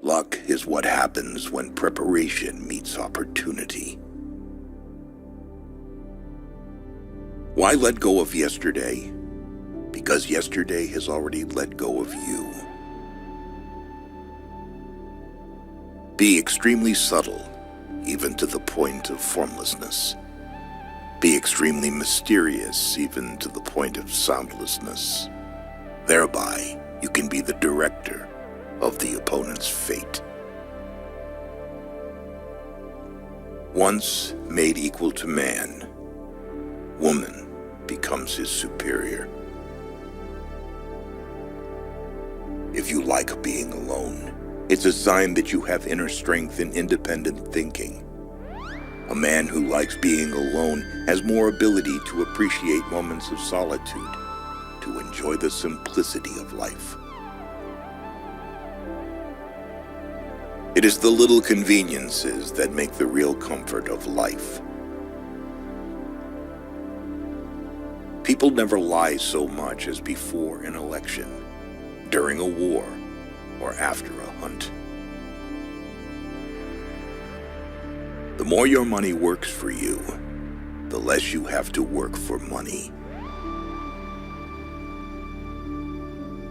Luck is what happens when preparation meets opportunity. Why let go of yesterday? Because yesterday has already let go of you. Be extremely subtle, even to the point of formlessness. Be extremely mysterious, even to the point of soundlessness. Thereby, you can be the director of the opponent's fate. Once made equal to man, woman becomes his superior. If you like being alone, it's a sign that you have inner strength and independent thinking. A man who likes being alone has more ability to appreciate moments of solitude, to enjoy the simplicity of life. It is the little conveniences that make the real comfort of life. People never lie so much as before an election, during a war, or after a hunt. The more your money works for you, the less you have to work for money.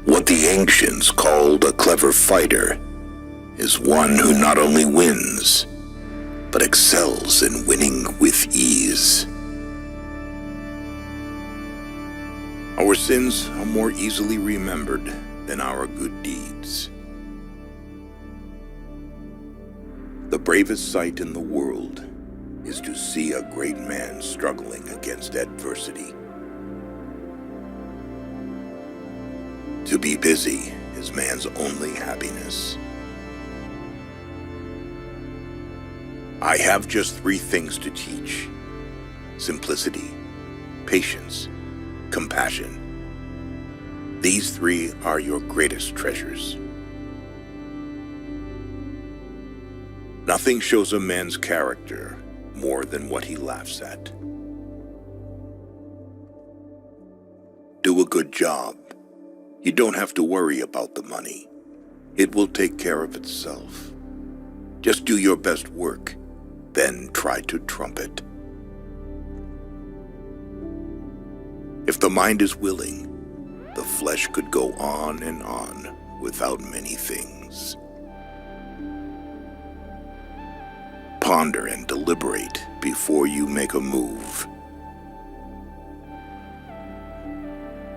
What the ancients called a clever fighter is one who not only wins, but excels in winning with ease. Our sins are more easily remembered than our good deeds. The bravest sight in the world is to see a great man struggling against adversity. To be busy is man's only happiness. I have just 3 things to teach: simplicity, patience, compassion. These 3 are your greatest treasures. Nothing shows a man's character more than what he laughs at. Do a good job. You don't have to worry about the money. It will take care of itself. Just do your best work, then try to trump it. If the mind is willing, the flesh could go on and on without many things. Ponder and deliberate before you make a move.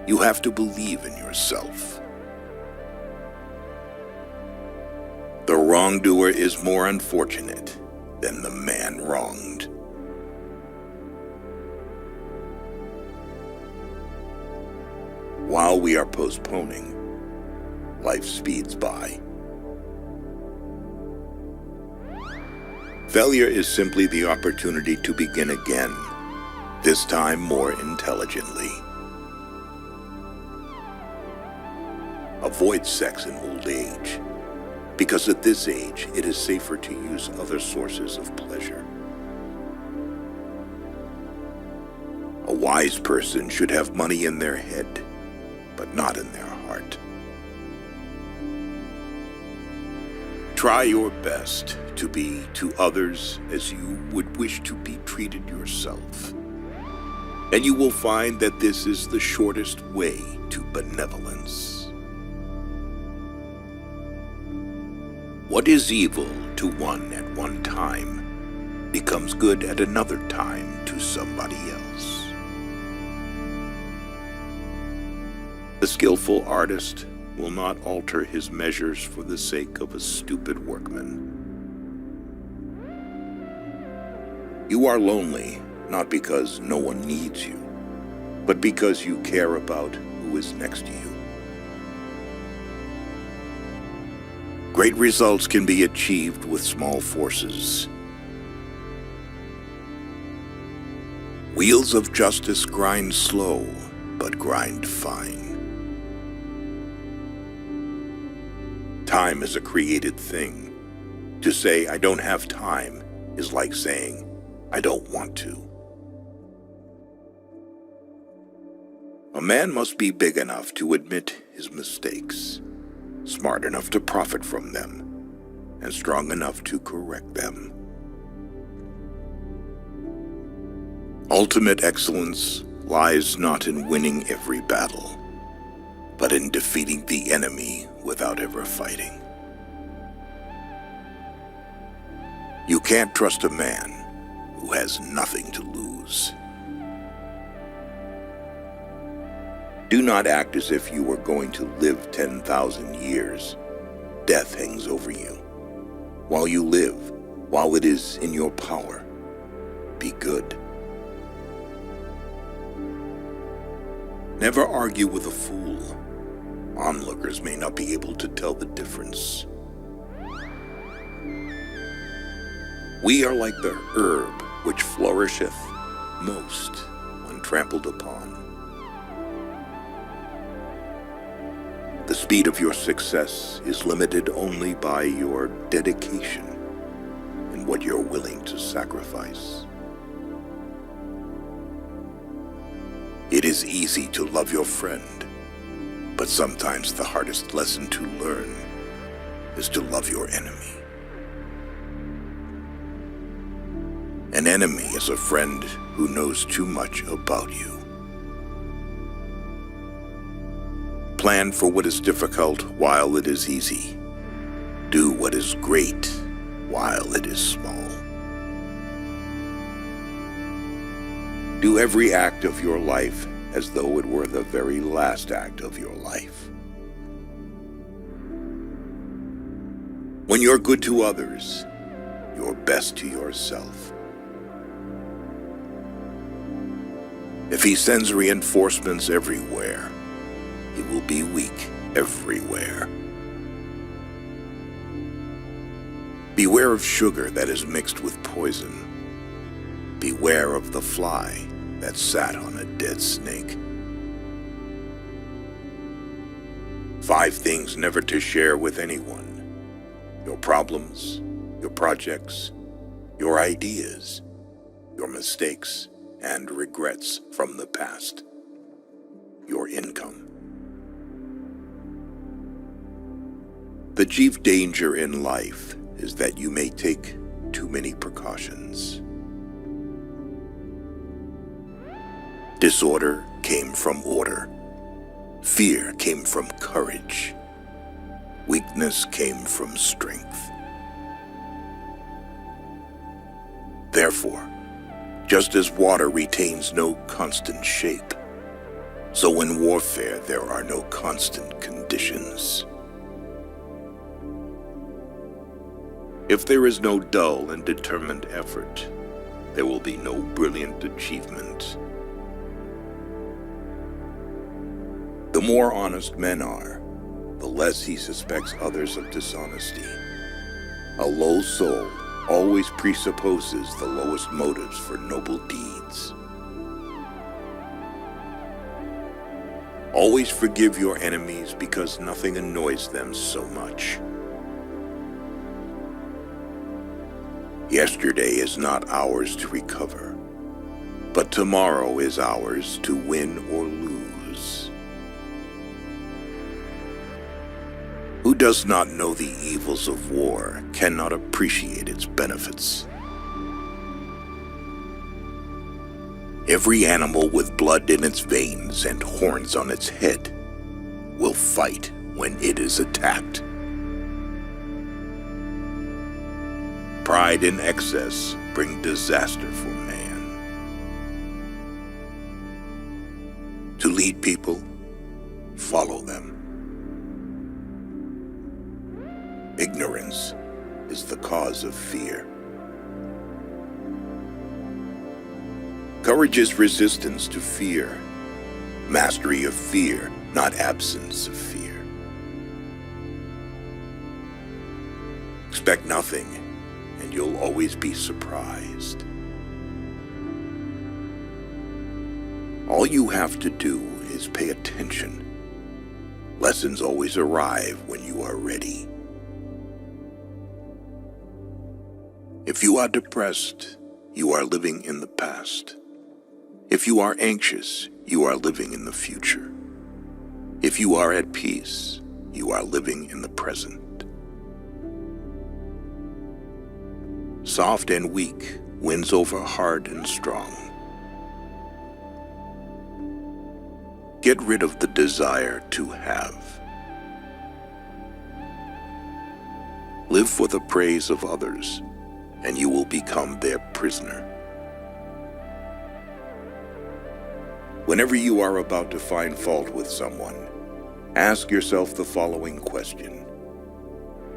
You have to believe in yourself. The wrongdoer is more unfortunate than the man wronged. While we are postponing, life speeds by. Failure is simply the opportunity to begin again, this time more intelligently. Avoid sex in old age, because at this age it is safer to use other sources of pleasure. A wise person should have money in their head, but not in their heart. Try your best to be to others as you would wish to be treated yourself, and you will find that this is the shortest way to benevolence. What is evil to one at one time becomes good at another time to somebody else. The skillful artist will not alter his measures for the sake of a stupid workman. You are lonely, not because no one needs you, but because you care about who is next to you. Great results can be achieved with small forces. Wheels of justice grind slow, but grind fine. Time is a created thing. To say, I don't have time, is like saying, I don't want to. A man must be big enough to admit his mistakes, smart enough to profit from them, and strong enough to correct them. Ultimate excellence lies not in winning every battle, but in defeating the enemy without ever fighting. You can't trust a man who has nothing to lose. Do not act as if you were going to live 10,000 years. Death hangs over you. While you live, while it is in your power, be good. Never argue with a fool. Onlookers may not be able to tell the difference. We are like the herb which flourisheth most when trampled upon. The speed of your success is limited only by your dedication and what you're willing to sacrifice. It is easy to love your friend, but sometimes the hardest lesson to learn is to love your enemy. An enemy is a friend who knows too much about you. Plan for what is difficult while it is easy. Do what is great while it is small. Do every act of your life as though it were the very last act of your life. When you're good to others, you're best to yourself. If he sends reinforcements everywhere, he will be weak everywhere. Beware of sugar that is mixed with poison. Beware of the fly that sat on a dead snake. 5 things never to share with anyone: your problems, your projects, your ideas, your mistakes and regrets from the past, your income. The chief danger in life is that you may take too many precautions. Disorder came from order. Fear came from courage. Weakness came from strength. Therefore, just as water retains no constant shape, so in warfare there are no constant conditions. If there is no dull and determined effort, there will be no brilliant achievement. The more honest men are, the less he suspects others of dishonesty. A low soul always presupposes the lowest motives for noble deeds. Always forgive your enemies because nothing annoys them so much. Yesterday is not ours to recover, but tomorrow is ours to win or lose. Who does not know the evils of war cannot appreciate its benefits. Every animal with blood in its veins and horns on its head will fight when it is attacked. Pride and excess bring disaster for man. To lead people, follow them. Ignorance is the cause of fear. Courage is resistance to fear. Mastery of fear, not absence of fear. Expect nothing, and you'll always be surprised. All you have to do is pay attention. Lessons always arrive when you are ready. If you are depressed, you are living in the past. If you are anxious, you are living in the future. If you are at peace, you are living in the present. Soft and weak wins over hard and strong. Get rid of the desire to have. Live for the praise of others, and you will become their prisoner. Whenever you are about to find fault with someone, ask yourself the following question.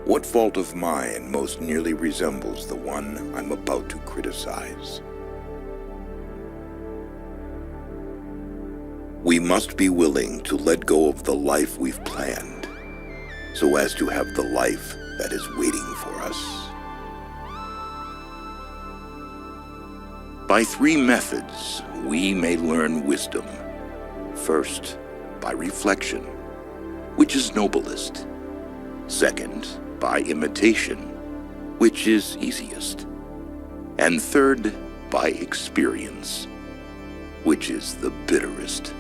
What fault of mine most nearly resembles the one I'm about to criticize? We must be willing to let go of the life we've planned, so as to have the life that is waiting for us. By 3 methods, we may learn wisdom. First, by reflection, which is noblest. Second, by imitation, which is easiest. And third, by experience, which is the bitterest.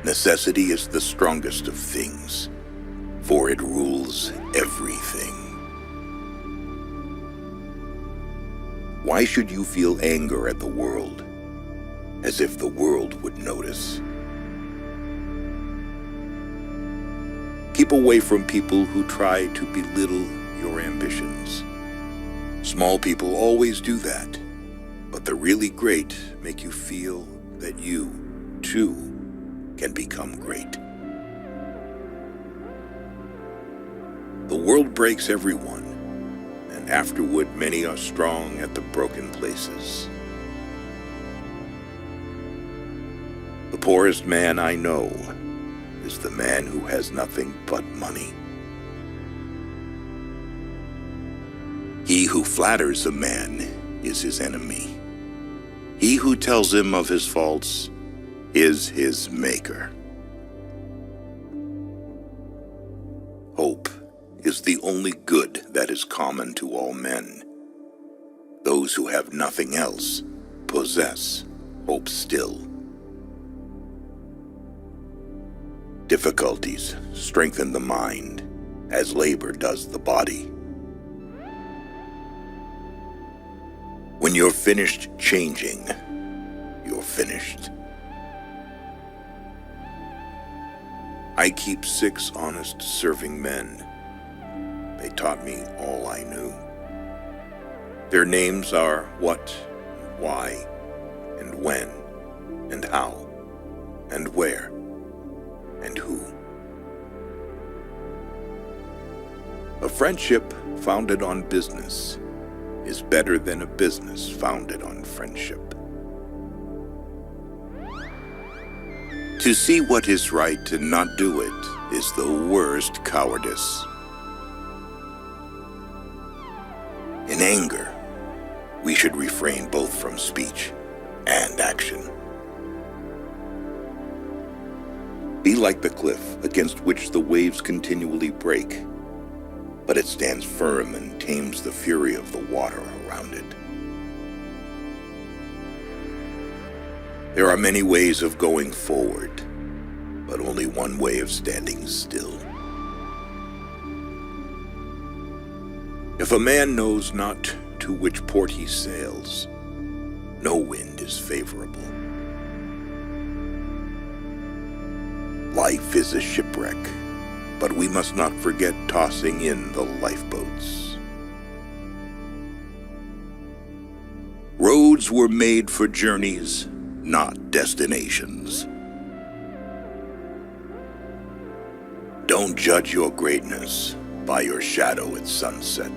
Necessity is the strongest of things, for it rules everything. Why should you feel anger at the world, as if the world would notice? Keep away from people who try to belittle your ambitions. Small people always do that, but the really great make you feel that you, too, can become great. The world breaks everyone, and afterward many are strong at the broken places. The poorest man I know is the man who has nothing but money. He who flatters a man is his enemy. He who tells him of his faults is his maker. Hope is the only good that is common to all men. Those who have nothing else possess hope still. Difficulties strengthen the mind, as labor does the body. When you're finished changing, you're finished. I keep 6 honest serving men. They taught me all I knew. Their names are what, why, and when, and how, and where, and who. A friendship founded on business is better than a business founded on friendship. To see what is right and not do it is the worst cowardice. In anger, we should refrain both from speech and action. Be like the cliff against which the waves continually break, but it stands firm and tames the fury of the water around it. There are many ways of going forward, but only one way of standing still. If a man knows not to which port he sails, no wind is favorable. Life is a shipwreck, but we must not forget tossing in the lifeboats. Roads were made for journeys, not destinations. Don't judge your greatness by your shadow at sunset.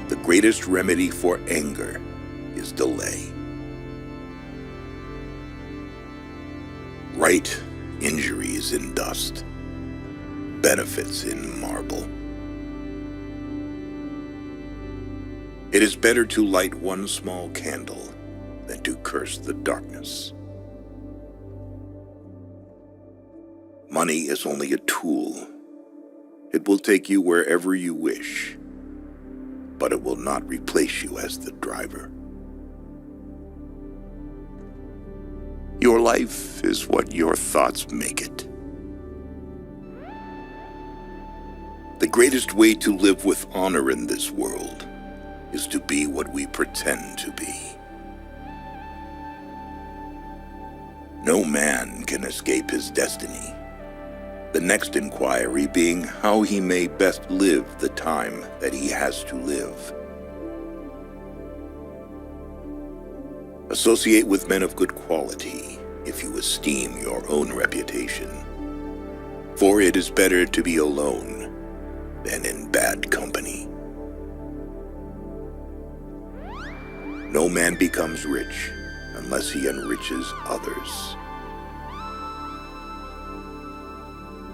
The greatest remedy for anger is delay. Right injuries in dust, benefits in marble. It is better to light one small candle than to curse the darkness. Money is only a tool. It will take you wherever you wish, but it will not replace you as the driver. Your life is what your thoughts make it. The greatest way to live with honor in this world is to be what we pretend to be. No man can escape his destiny. The next inquiry being how he may best live the time that he has to live. Associate with men of good quality if you esteem your own reputation, for it is better to be alone than in bad company. No man becomes rich unless he enriches others.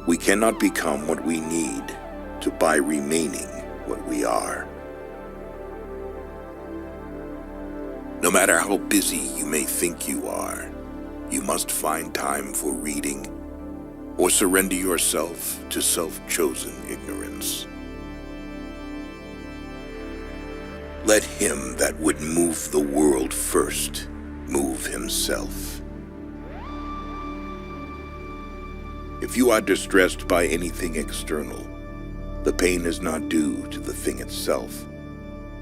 We cannot become what we need to by remaining what we are. No matter how busy you may think you are, you must find time for reading or surrender yourself to self-chosen ignorance. Let him that would move the world first move himself. If you are distressed by anything external, the pain is not due to the thing itself,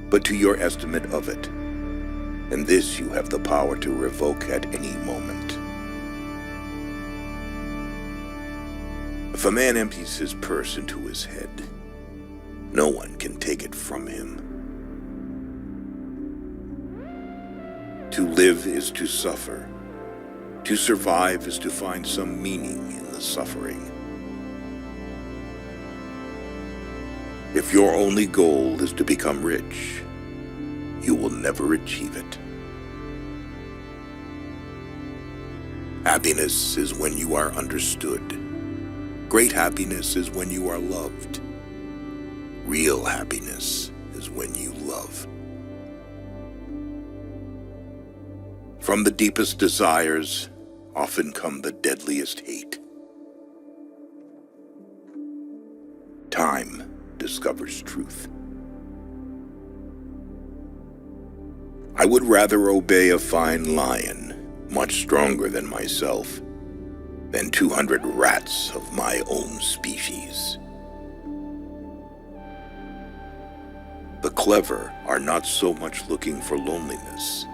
but to your estimate of it, and this you have the power to revoke at any moment. If a man empties his purse into his head, no one can take it from him. To live is to suffer. To survive is to find some meaning in the suffering. If your only goal is to become rich, you will never achieve it. Happiness is when you are understood. Great happiness is when you are loved. Real happiness is when you love. From the deepest desires often come the deadliest hate. Time discovers truth. I would rather obey a fine lion, much stronger than myself, than 200 rats of my own species. The clever are not so much looking for loneliness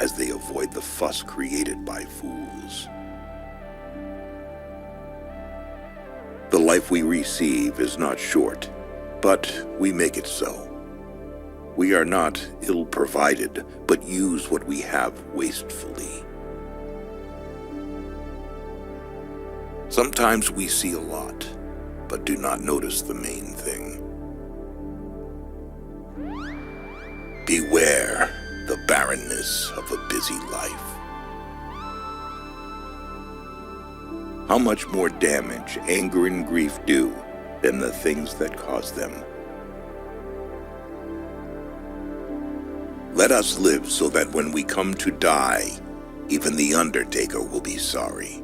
as they avoid the fuss created by fools. The life we receive is not short, but we make it so. We are not ill-provided, but use what we have wastefully. Sometimes we see a lot, but do not notice the main thing. Beware the barrenness of a busy life. How much more damage anger and grief do than the things that cause them? Let us live so that when we come to die, even the undertaker will be sorry.